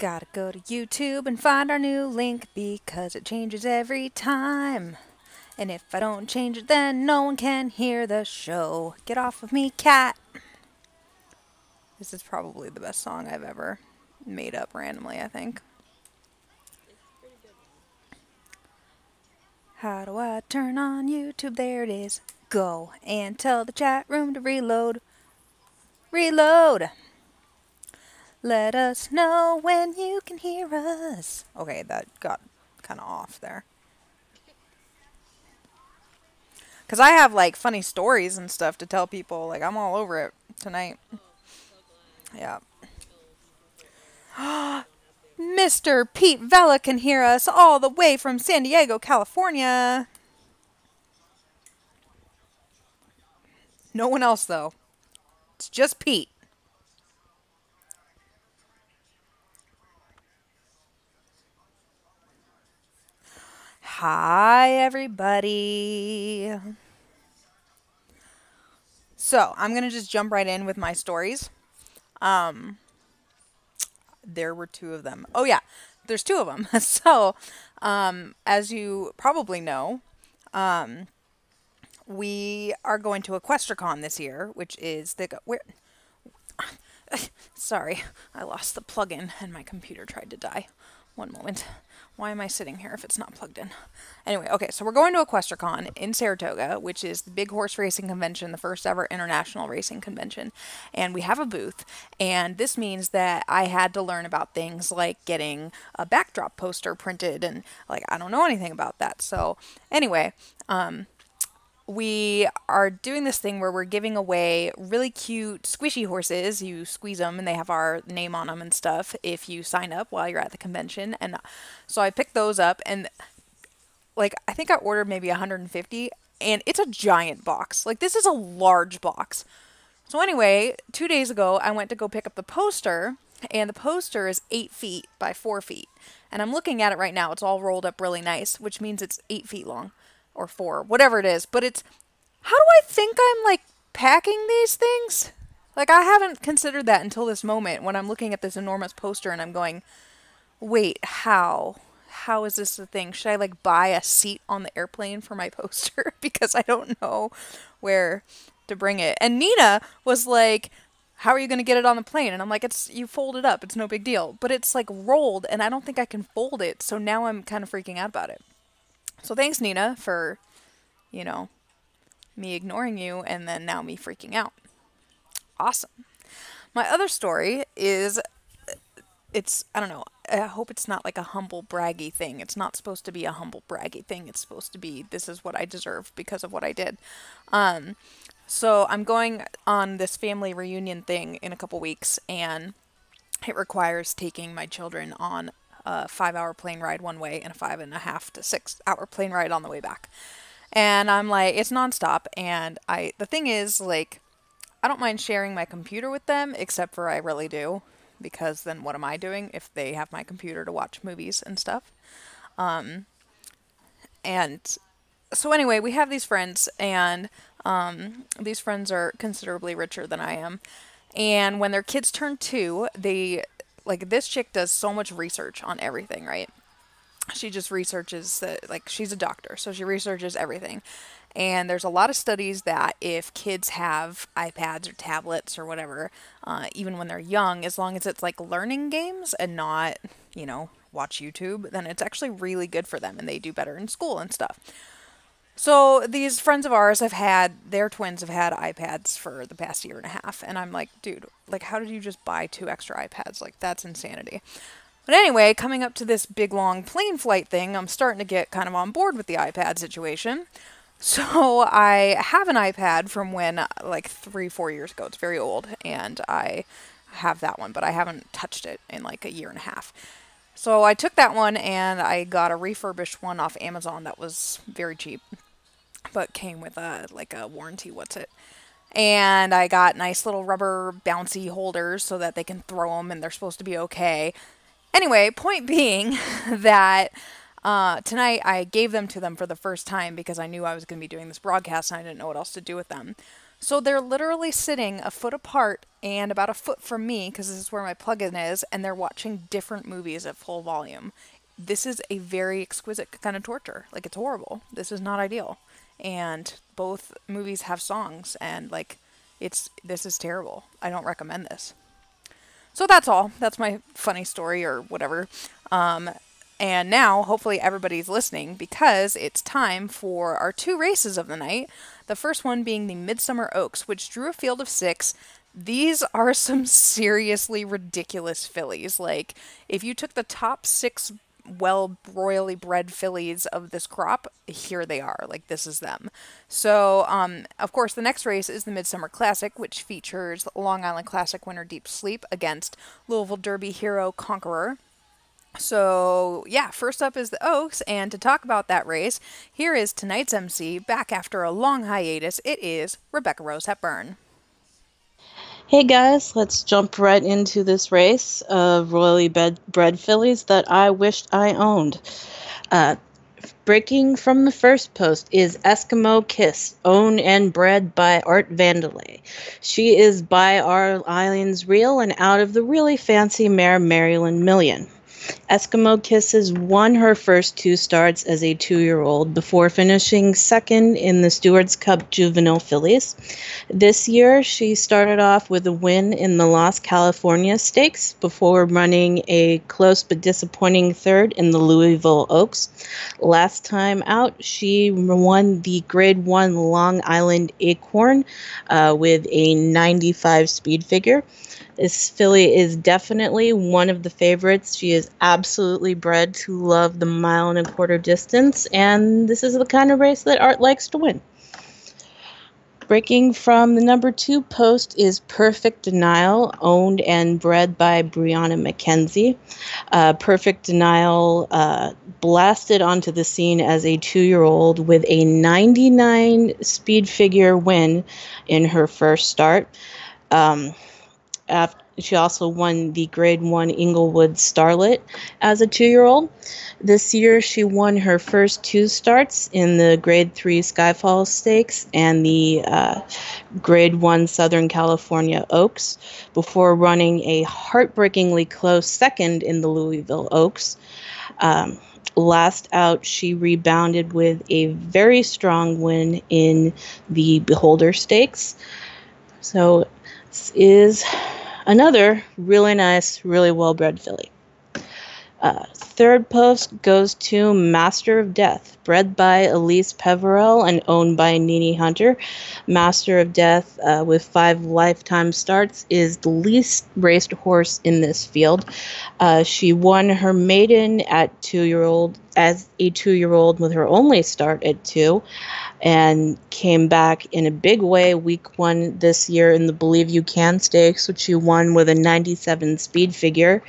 Gotta go to YouTube and find our new link because it changes every time. And if I don't change it, then no one can hear the show. Get off of me, cat. This is probably the best song I've ever made up randomly, I think. How do I turn on YouTube? There it is. Go and tell the chat room to reload. Reload! Let us know when you can hear us. Okay, that got kind of off there. Because I have, like, funny stories and stuff to tell people. Like, I'm all over it tonight. Yeah. Mr. Pete Vela can hear us all the way from San Diego, California. No one else, though. It's just Pete. Hi, everybody. So, I'm going to just jump right in with my stories. There were two of them. Oh, yeah, there's two of them. So, as you probably know, we are going to EquestriCon this year, which is where. Sorry, I lost the plug-in and my computer tried to die. One moment. Why am I sitting here if it's not plugged in? Anyway, okay, so we're going to EquestriCon in Saratoga, which is the big horse racing convention, the first ever international racing convention. And we have a booth, and this means that I had to learn about things like getting a backdrop poster printed, and, like, I don't know anything about that. So, anyway, we are doing this thing where we're giving away really cute squishy horses. You squeeze them and they have our name on them and stuff if you sign up while you're at the convention. And so I picked those up, and like I think I ordered maybe 150, and it's a giant box. Like, this is a large box. So anyway, 2 days ago I went to go pick up the poster, and the poster is 8 feet by 4 feet. And I'm looking at it right now. It's all rolled up really nice, which means it's 8 feet long. Or 4, whatever it is. But it's, how do I think I'm, like, packing these things? Like, I haven't considered that until this moment when I'm looking at this enormous poster and I'm going, wait, how? How is this a thing? Should I, like, buy a seat on the airplane for my poster? Because I don't know where to bring it. And Nina was like, how are you going to get it on the plane? And I'm like, you fold it up. It's no big deal. But it's, like, rolled, and I don't think I can fold it. So now I'm kind of freaking out about it. So thanks, Nina, for, you know, me ignoring you and then now me freaking out. Awesome. My other story is, I don't know, I hope it's not like a humble braggy thing. It's not supposed to be a humble braggy thing. It's supposed to be, this is what I deserve because of what I did. So I'm going on this family reunion thing in a couple weeks, and it requires taking my children on a 5-hour plane ride one way and a 5.5 to 6 hour plane ride on the way back. And I'm like, it's nonstop. And the thing is, like, I don't mind sharing my computer with them, except for I really do, because then what am I doing if they have my computer to watch movies and stuff? And so anyway, we have these friends, and these friends are considerably richer than I am. And when their kids turn 2, like, this chick does so much research on everything, right? She just researches like, she's a doctor, so she researches everything. And there's a lot of studies that if kids have iPads or tablets or whatever, even when they're young, as long as it's like learning games and not, you know, watch YouTube, then it's actually really good for them and they do better in school and stuff. So these friends of ours their twins have had iPads for the past year and a half. And I'm like, dude, like, how did you just buy 2 extra iPads? Like, that's insanity. But anyway, coming up to this big, long plane flight thing, I'm starting to get kind of on board with the iPad situation. So I have an iPad from when, like, 3-4 years ago. It's very old, and I have that one, but I haven't touched it in, like, a year and a half. So I took that one, and I got a refurbished one off Amazon that was very cheap, but came with a warranty, and I got nice little rubber bouncy holders so that they can throw them and they're supposed to be okay. Anyway, point being that tonight I gave them to them for the first time because I knew I was going to be doing this broadcast and I didn't know what else to do with them. So they're literally sitting a foot apart and about a foot from me because this is where my plug-in is, and they're watching different movies at full volume. This is a very exquisite kind of torture. Like, it's horrible. This is not ideal. And both movies have songs, and like, this is terrible. I don't recommend this. So that's all. That's my funny story or whatever. And now, hopefully, everybody's listening because it's time for our two races of the night. The first one being the Midsummer Oaks, which drew a field of 6. These are some seriously ridiculous fillies. Like, if you took the top 6 well royally bred fillies of this crop, here they are. Like, this is them. So, of course, the next race is the Midsummer Classic, which features Long Island Classic winner Deep Sleep against Louisville Derby hero Conqueror. So, yeah, first up is the Oaks, and to talk about that race, here is tonight's MC, back after a long hiatus. It is Rebecca Rose Hepburn. Hey guys, let's jump right into this race of royally bred fillies that I wished I owned. Breaking from the first post is Eskimo Kiss, owned and bred by Art Vandelay. She is by our Islands Reel and out of the really fancy mare Maryland Million. Eskimo Kisses won her first 2 starts as a 2-year-old before finishing second in the Stewards Cup Juvenile Fillies. This year, she started off with a win in the Los California Stakes before running a close but disappointing third in the Louisville Oaks. Last time out, she won the Grade 1 Long Island Acorn with a 95 speed figure. This filly is definitely one of the favorites. She is absolutely bred to love the 1.25 mile distance, and this is the kind of race that Art likes to win. Breaking from the number 2 post is Perfect Denial, owned and bred by Brianna McKenzie. Perfect Denial blasted onto the scene as a 2-year-old with a 99 speed figure win in her first start. She also won the Grade 1 Inglewood Starlet as a 2-year-old. This year, she won her first 2 starts in the Grade 3 Skyfall Stakes and the Grade 1 Southern California Oaks before running a heartbreakingly close second in the Louisville Oaks. Last out, she rebounded with a very strong win in the Beholder Stakes. So this is another really nice, really well-bred filly. Third post goes to Master of Death, bred by Elise Peverell and owned by Nene Hunter. Master of Death, with 5 lifetime starts, is the least raced horse in this field. She won her maiden at 2-year-old as a 2-year-old with her only start at 2. And came back in a big way week 1 this year in the Believe You Can Stakes, which she won with a 97 speed figure.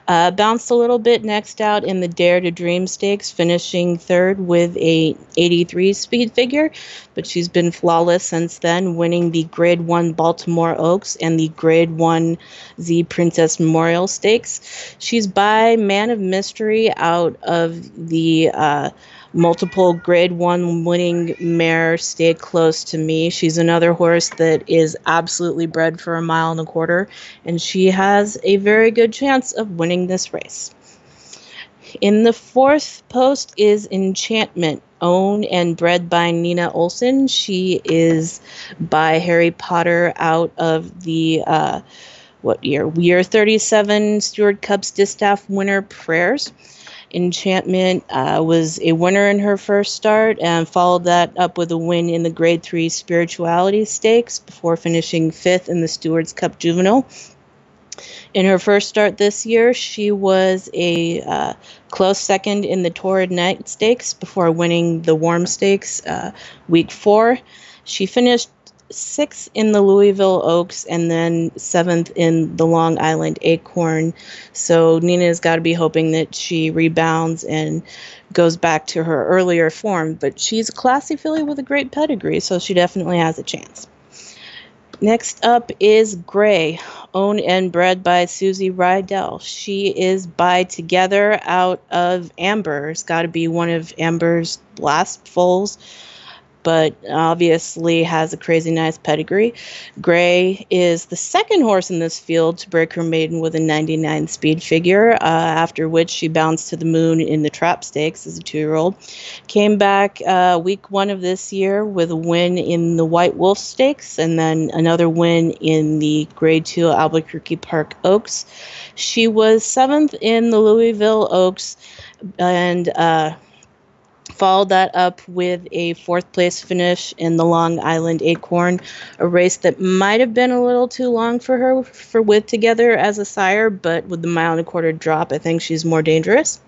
Bounced a little bit next out in the Dare to Dream Stakes, finishing 3rd with a 83 speed figure, but she's been flawless since then, winning the Grade 1 Baltimore Oaks and the Grade 1 Z Princess Memorial Stakes. She's by Man of Mystery out of the multiple Grade 1 winning mare Stay Close to Me. She's another horse that is absolutely bred for 1.25 miles, and she has a very good chance of winning this race. In the 4th post is Enchantment, owned and bred by Nina Olson. She is by Harry Potter out of the year 37 Stewart Cup's Distaff winner Prayers. Enchantment was a winner in her first start and followed that up with a win in the Grade 3 Spirituality Stakes before finishing 5th in the Stewards Cup Juvenile. In her first start this year, she was a close second in the Torrid Night Stakes before winning the Warm Stakes week 4. She finished 6th in the Louisville Oaks and then 7th in the Long Island Acorn. So Nina's got to be hoping that she rebounds and goes back to her earlier form. But she's a classy filly with a great pedigree, so she definitely has a chance. Next up is Gray, owned and bred by Susie Rydell. She is by Together out of Amber. It's got to be one of Amber's last foals. but obviously has a crazy nice pedigree. Gray is the second horse in this field to break her maiden with a 99 speed figure, after which she bounced to the moon in the Trap Stakes as a 2-year-old. Came back week 1 of this year with a win in the White Wolf Stakes and then another win in the Grade 2 Albuquerque Park Oaks. She was 7th in the Louisville Oaks and followed that up with a 4th place finish in the Long Island Acorn, a race that might have been a little too long for her for with Together as a sire, but with the 1.25 mile drop, I think she's more dangerous.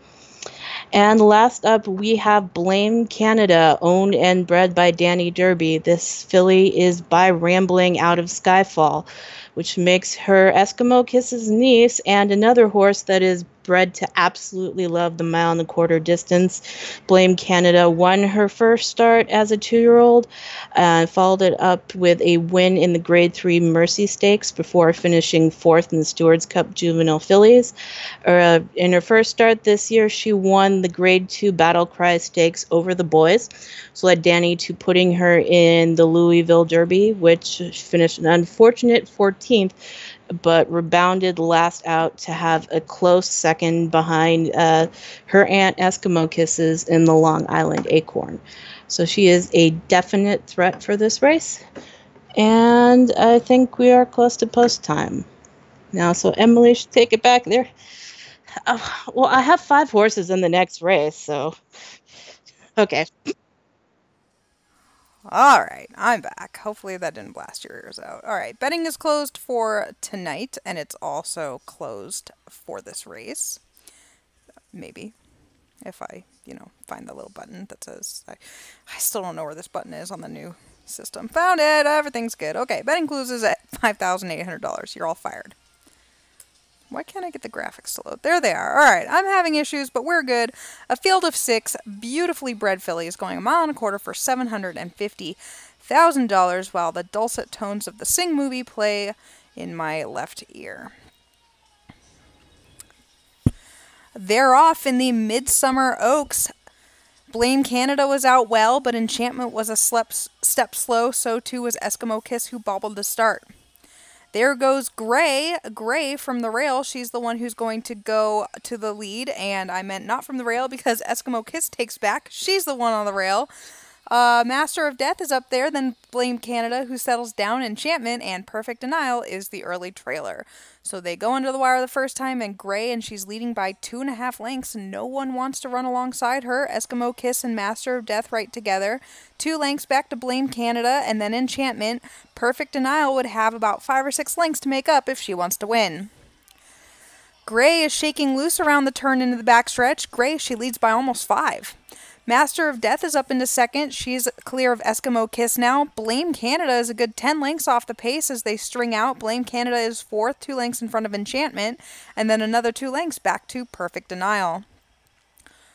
And last up, we have Blame Canada, owned and bred by Danny Derby. This filly is by Rambling out of Skyfall, which makes her Eskimo Kiss's niece and another horse that is bred to absolutely love the 1.25 mile distance. Blame Canada won her first start as a 2-year-old and followed it up with a win in the Grade 3 Mercy Stakes before finishing 4th in the Stewards Cup Juvenile Fillies. In her first start this year, she won the Grade 2 Battle Cry Stakes over the boys, so led Danny to putting her in the Louisville Derby, which finished an unfortunate 14th, but rebounded last out to have a close second behind her aunt Eskimo Kisses in the Long Island Acorn. So she is a definite threat for this race. And I think we are close to post time now. So Emily should take it back there. Well, I have 5 horses in the next race, so okay. All right, I'm back. Hopefully that didn't blast your ears out. All right, betting is closed for tonight, and it's also closed for this race. Maybe. If I, find the little button that says, I still don't know where this button is on the new system. Found it. Everything's good. Okay, betting closes at $5,800. You're all fired. Why can't I get the graphics to load? There they are. All right, I'm having issues, but we're good. A field of 6 beautifully bred fillies going 1.25 miles for $750,000 while the dulcet tones of the Sing movie play in my left ear. They're off in the Midsummer Oaks. Blame Canada was out well, but Enchantment was a step slow. So too was Eskimo Kiss, who bobbled to start. There goes Gray. Gray from the rail. She's the one who's going to go to the lead. And I meant not from the rail because Eskimo Kiss takes back. She's the one on the rail. Master of Death is up there. Then Blame Canada, who settles down. Enchantment and Perfect Denial is the early trailer. So they go under the wire the first time, and Gray, and she's leading by 2.5 lengths. No one wants to run alongside her. Eskimo Kiss and Master of Death right together. 2 lengths back to Blame Canada, and then Enchantment. Perfect Denial would have about 5 or 6 lengths to make up if she wants to win. Gray is shaking loose around the turn into the backstretch. Gray, she leads by almost 5. Master of Death is up into second. She's clear of Eskimo Kiss now. Blame Canada is a good 10 lengths off the pace as they string out. Blame Canada is 4th, 2 lengths in front of Enchantment, and then another 2 lengths back to Perfect Denial.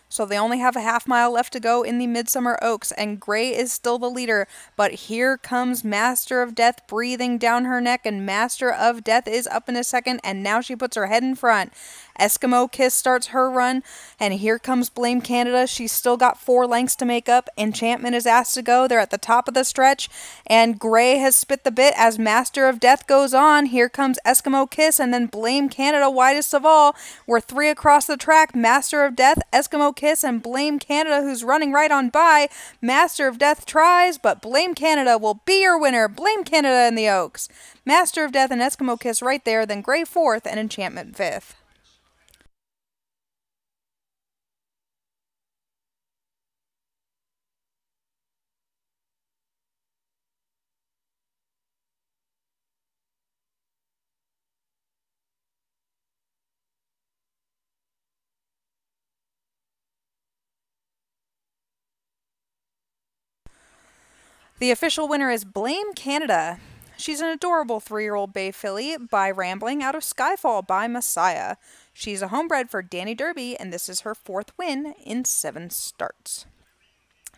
So they only have a 1/2 mile left to go in the Midsummer Oaks, and Gray is still the leader. But here comes Master of Death breathing down her neck, and Master of Death is up in a second, and now she puts her head in front. Eskimo Kiss starts her run, and here comes Blame Canada. She's still got 4 lengths to make up. Enchantment is asked to go. They're at the top of the stretch, and Gray has spit the bit as Master of Death goes on. Here comes Eskimo Kiss, and then Blame Canada, widest of all. We're 3 across the track. Master of Death, Eskimo Kiss, and Blame Canada, who's running right on by. Master of Death tries, but Blame Canada will be your winner. Blame Canada in the Oaks. Master of Death and Eskimo Kiss right there, then Gray 4th and Enchantment 5th. The official winner is Blame Canada. She's an adorable 3-year-old bay filly by Rambling out of Skyfall by Messiah. She's a homebred for Danny Derby, and this is her 4th win in 7 starts.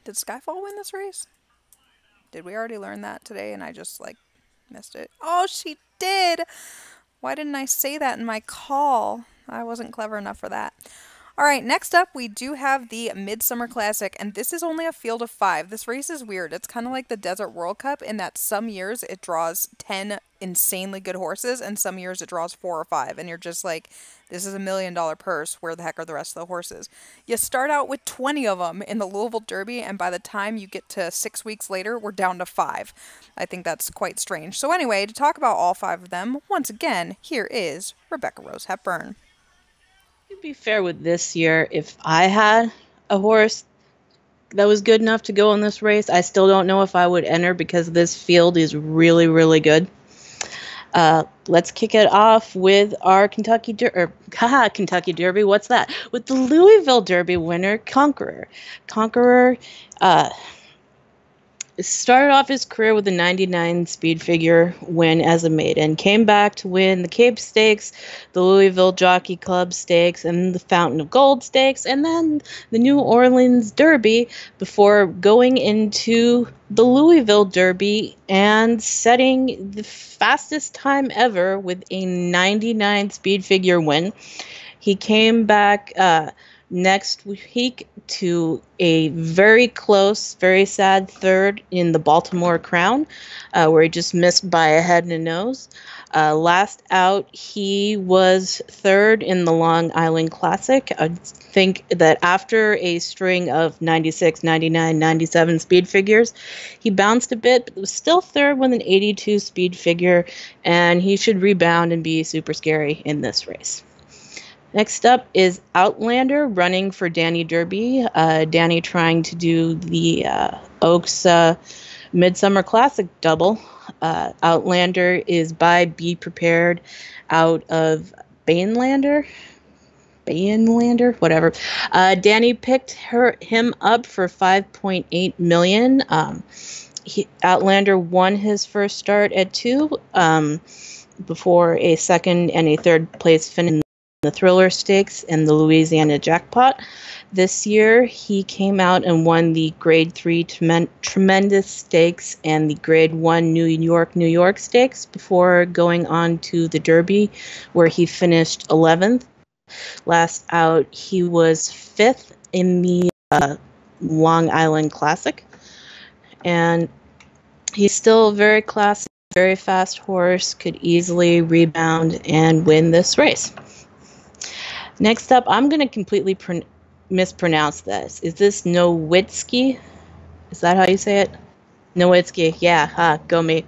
Did Skyfall win this race? Did we already learn that today and I just, missed it? Oh, she did! Why didn't I say that in my call? I wasn't clever enough for that. All right, next up, we do have the Midsummer Classic, and this is only a field of five. This race is weird. It's kind of like the Desert World Cup in that some years it draws 10 insanely good horses, and some years it draws four or five, and you're just like, this is $1 million purse. Where the heck are the rest of the horses? You start out with 20 of them in the Louisville Derby, and by the time you get to 6 weeks later, we're down to five. I think that's quite strange. So, anyway, to talk about all five of them, once again, here is Rebecca Rose Hepburn. To be fair with this year, if I had a horse that was good enough to go in this race, I still don't know if I would enter because this field is really, really good. Let's kick it off with our Kentucky Derby. What's that? With the Louisville Derby winner, Conqueror. Conqueror started off his career with a 99 speed figure win as a maiden. Came back to win the Cape Stakes, the Louisville Jockey Club Stakes, and the Fountain of Gold Stakes, and then the New Orleans Derby before going into the Louisville Derby and setting the fastest time ever with a 99 speed figure win. He came back next week to a very close, very sad third in the Baltimore Crown, where he just missed by a head and a nose. Last out, he was third in the Long Island Classic. I think that after a string of 96, 99, 97 speed figures, he bounced a bit, but was still third with an 82 speed figure, and he should rebound and be super scary in this race. Next up is Outlander running for Danny Derby. Danny trying to do the Oaks Midsummer Classic double. Outlander is by Be Prepared out of Bainlander, whatever. Danny picked him up for $5.8 million. Outlander won his first start at 2 before a second and a third place finish in the Thriller Stakes and the Louisiana Jackpot. This year, he came out and won the Grade 3 Tremendous Stakes and the Grade 1 New York Stakes before going on to the Derby, where he finished 11th. Last out, he was 5th in the Long Island Classic. And he's still very classy, very fast horse, could easily rebound and win this race. Next up, I'm going to completely mispronounce this. Is this Nowitzki? Is that how you say it? Nowitzki. Yeah, go me.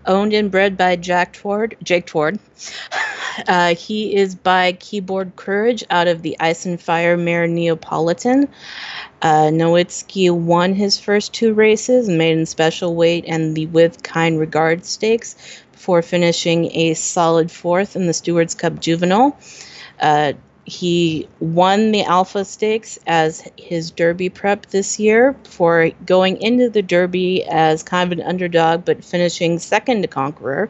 Owned and bred by Jake Tward. He is by Keyboard Courage out of the Ice and Fire Mare Neapolitan. Nowitzki won his first 2 races, maiden special weight and the With Kind Regard Stakes, before finishing a solid 4th in the Stewards Cup Juvenile. He won the Alpha Stakes as his Derby prep this year before going into the Derby as kind of an underdog, but finishing second to Conqueror.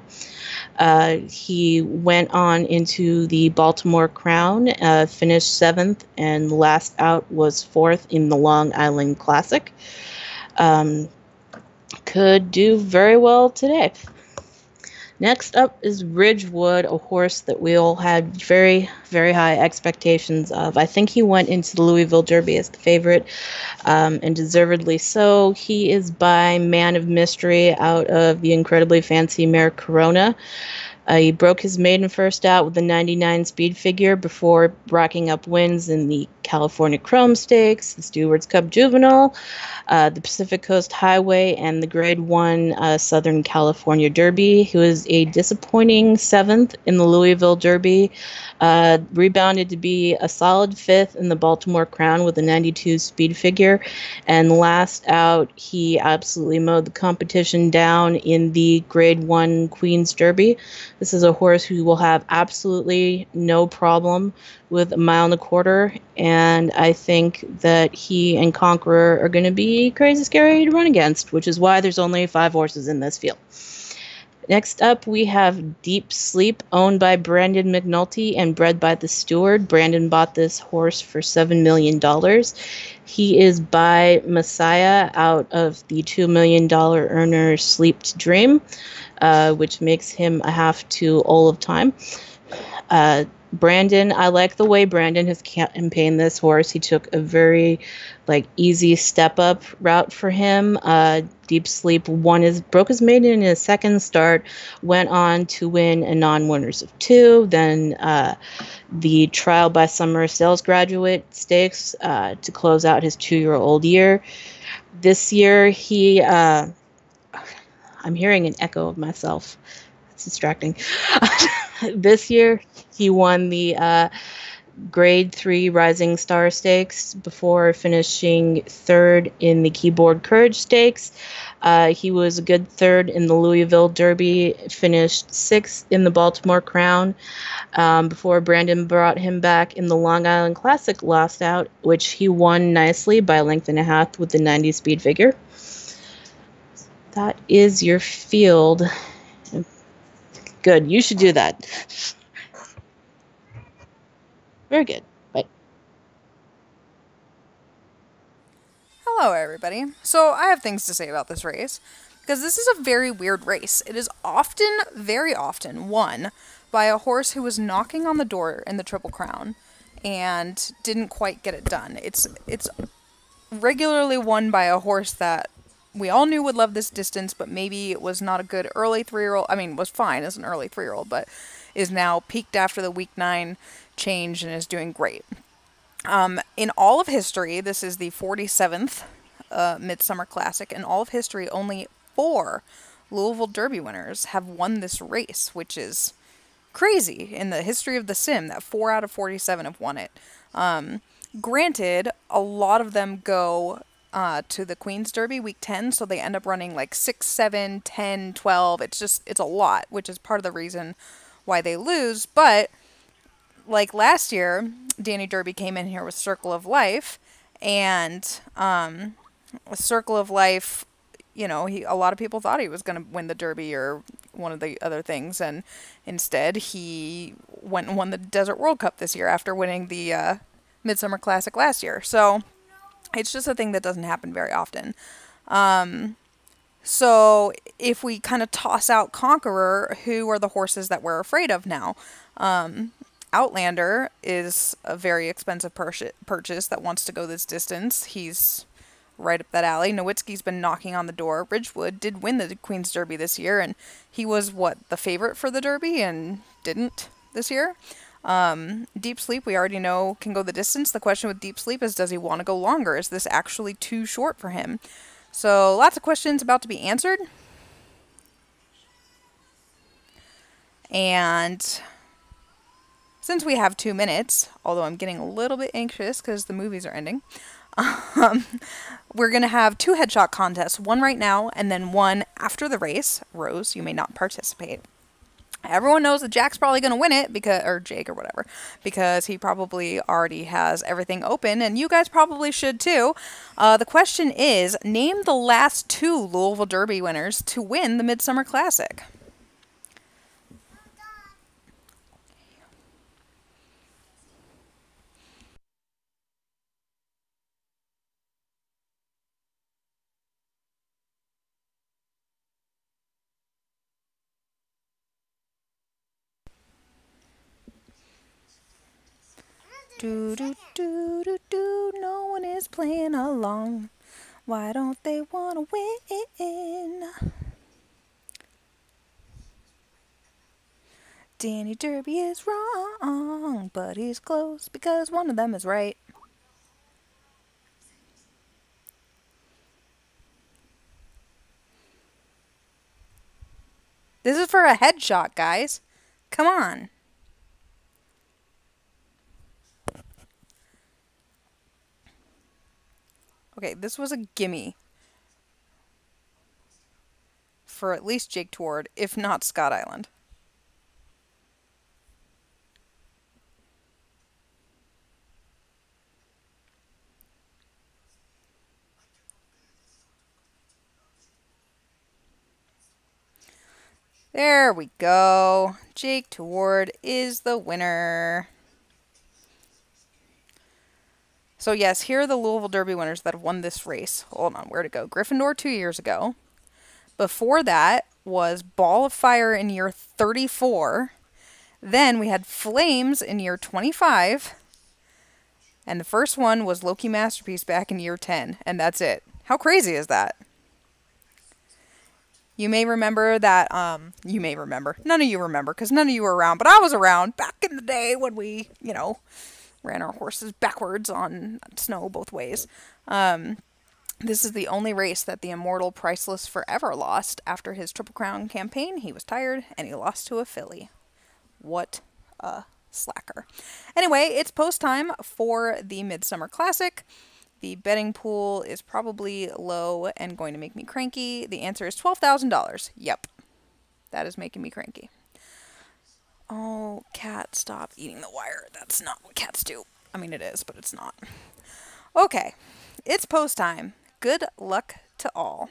He went on into the Baltimore Crown, finished 7th, and last out was 4th in the Long Island Classic. Could do very well today. Next up is Ridgewood, a horse that we all had very, very high expectations of. I think he went into the Louisville Derby as the favorite, and deservedly so. He is by Man of Mystery out of the incredibly fancy mare Corona. He broke his maiden first out with the 99 speed figure before racking up wins in the California Chrome Stakes, the Stewards Cup Juvenile, the Pacific Coast Highway, and the Grade 1 Southern California Derby. He was a disappointing 7th in the Louisville Derby, rebounded to be a solid 5th in the Baltimore Crown with a 92 speed figure, and last out, he absolutely mowed the competition down in the Grade 1 Queen's Derby. This is a horse who will have absolutely no problem with 1.25 miles, and I think that he and Conqueror are going to be crazy scary to run against, which is why there's only 5 horses in this field. Next up, we have Deep Sleep, owned by Brandon McNulty and bred by the Steward. Brandon bought this horse for $7 million. He is by Messiah out of the $2 million earner Sleep to Dream, which makes him a half to All of Time. Brandon, I like the way Brandon has campaigned this horse. He took a very easy step up route for him. Deep Sleep broke his maiden in his second start, went on to win a non-winners of two, then the Trial by Summer Sales Graduate Stakes to close out his 2-year-old year. This year I'm hearing an echo of myself. It's distracting. This year, he won the Grade 3 Rising Star Stakes before finishing third in the Keyboard Courage Stakes. He was a good third in the Louisville Derby, finished sixth in the Baltimore Crown before Brandon brought him back in the Long Island Classic last out, which he won nicely by a length and a half with the 90 speed figure. That is your field. Good. You should do that. Very good. Bye. Hello, everybody. So I have things to say about this race, because this is a very weird race. It is often, very often, won by a horse who was knocking on the door in the Triple Crown and didn't quite get it done. It's regularly won by a horse that we all knew would love this distance, but maybe it was not a good early 3-year-old. I mean, was fine as an early 3-year-old, but is now peaked after the week 9 change and is doing great. In all of history, this is the 47th Midsummer Classic. In all of history, only 4 Louisville Derby winners have won this race, which is crazy in the history of the sim, that 4 out of 47 have won it. Granted, a lot of them go to the Queen's Derby week 10, so they end up running like 6, 7, 10, 12. It's a lot, which is part of the reason why they lose. But like last year, Danny Derby came in here with Circle of Life, and Circle of Life, a lot of people thought he was going to win the Derby or one of the other things, and instead he went and won the Desert World Cup this year after winning the Midsummer Classic last year. So it's just a thing that doesn't happen very often. So if we kind of toss out Conqueror, who are the horses that we're afraid of now? Outlander is a very expensive purchase that wants to go this distance. He's right up that alley. Nowitzki's been knocking on the door. Ridgewood did win the Queen's Derby this year, and he was, the favorite for the Derby and didn't this year. Deep Sleep, we already know, can go the distance. The question with Deep Sleep is, does he want to go longer? Is this actually too short for him? So lots of questions about to be answered. And since we have 2 minutes, although I'm getting a little bit anxious because the movies are ending, we're going to have 2 headshot contests, one right now and then one after the race. Rose, you may not participate. Everyone knows that Jack's probably going to win it, or Jake or whatever, because he probably already has everything open, and you guys probably should too. The question is, name the last 2 Louisville Derby winners to win the Midsummer Classic. Do do do do do, no one is playing along. Why don't they want to win? Danny Derby is wrong, but he's close because one of them is right. This is for a headshot, guys. Come on. Okay, this was a gimme for at least Jake Tward, if not Scott Island. There we go. Jake Tward is the winner. So yes, here are the Louisville Derby winners that have won this race. Hold on, where'd it go? Gryffindor 2 years ago. Before that was Ball of Fire in year 34. Then we had Flames in year 25. And the first one was Loki Masterpiece back in year 10. And that's it. How crazy is that? You may remember that, you may remember. None of you remember because none of you were around. But I was around back in the day when we, ran our horses backwards on snow both ways. This is the only race that the immortal Priceless Forever lost after his Triple Crown campaign. He was tired and he lost to a filly. What a slacker. Anyway, it's post time for the Midsummer Classic. The betting pool is probably low and going to make me cranky. The answer is $12,000. Yep. That is making me cranky. Oh, cat, stop eating the wire. That's not what cats do. I mean, it is, but it's not. Okay. It's post time. Good luck to all.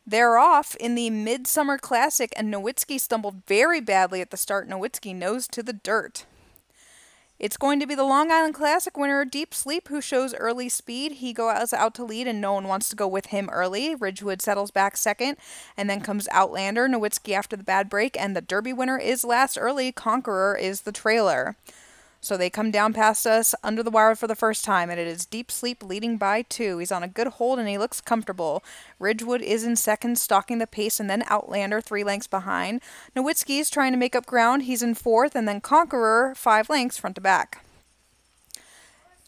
They're off in the Midsummer Classic, and Nowitzki stumbled very badly at the start. Nowitzki nose to the dirt. It's going to be the Long Island Classic winner, Deep Sleep, who shows early speed. He goes out to lead, and no one wants to go with him early. Ridgewood settles back second, and then comes Outlander, Nowitzki after the bad break, and the Derby winner is last early. Conqueror is the trailer. So they come down past us under the wire for the first time, and it is Deep Sleep leading by 2. He's on a good hold, and he looks comfortable. Ridgewood is in second, stalking the pace, and then Outlander 3 lengths behind. Nowitzki is trying to make up ground. He's in 4th, and then Conqueror 5 lengths front to back.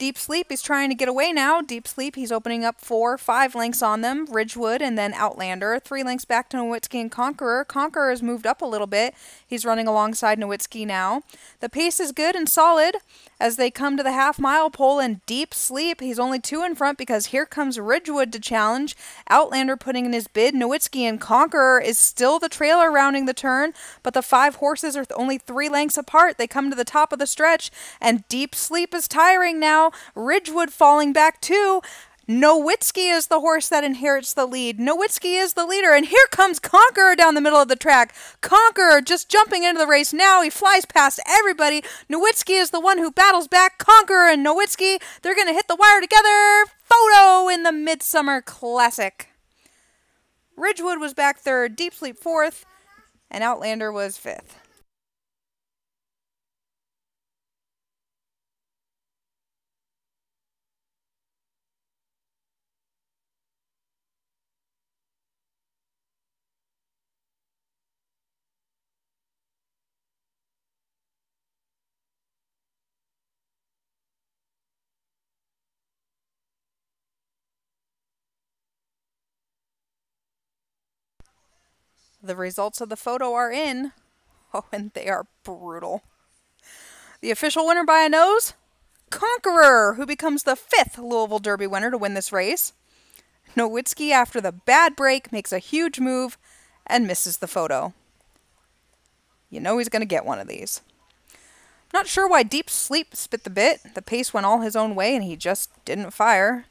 Deep Sleep is trying to get away now. Deep Sleep, he's opening up 5 lengths on them. Ridgewood and then Outlander. 3 lengths back to Nowitzki and Conqueror. Conqueror has moved up a little bit. He's running alongside Nowitzki now. The pace is good and solid as they come to the half-mile pole, and Deep Sleep, he's only 2 in front because here comes Ridgewood to challenge. Outlander putting in his bid. Nowitzki and Conqueror is still the trailer rounding the turn, but the 5 horses are only 3 lengths apart. They come to the top of the stretch, and Deep Sleep is tiring now. Ridgewood falling back too. Nowitzki is the horse that inherits the lead. Nowitzki is the leader, and here comes Conqueror down the middle of the track. Conqueror just jumping into the race now. He flies past everybody. Nowitzki is the one who battles back. Conqueror and Nowitzki, they're going to hit the wire together. Photo in the Midsummer Classic. Ridgewood was back 3rd, Deep Sleep 4th, and Outlander was 5th. The results of the photo are in. Oh, and they are brutal. The official winner by a nose? Conqueror, who becomes the 5th Louisville Derby winner to win this race. Nowitzki, after the bad break, makes a huge move and misses the photo. You know he's going to get one of these. Not sure why Deep Sleep spit the bit. The pace went all his own way and he just didn't fire.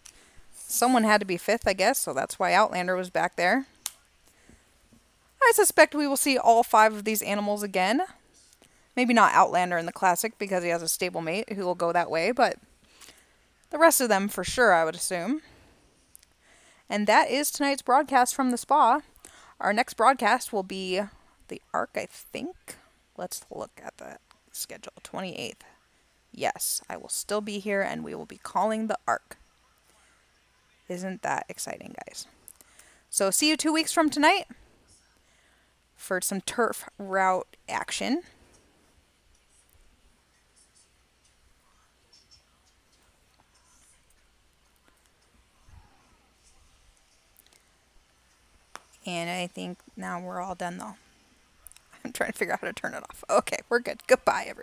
Someone had to be 5th, I guess, so that's why Outlander was back there. I suspect we will see all 5 of these animals again. Maybe not Outlander in the Classic because he has a stablemate who will go that way, but the rest of them for sure, I would assume. And that is tonight's broadcast from the spa. Our next broadcast will be the Arc, I think. Let's look at the schedule. 28th. Yes, I will still be here and we will be calling the Arc. Isn't that exciting, guys? So see you 2 weeks from tonight for some turf route action. And I think now we're all done though. I'm trying to figure out how to turn it off. Okay, we're good. Goodbye, everyone.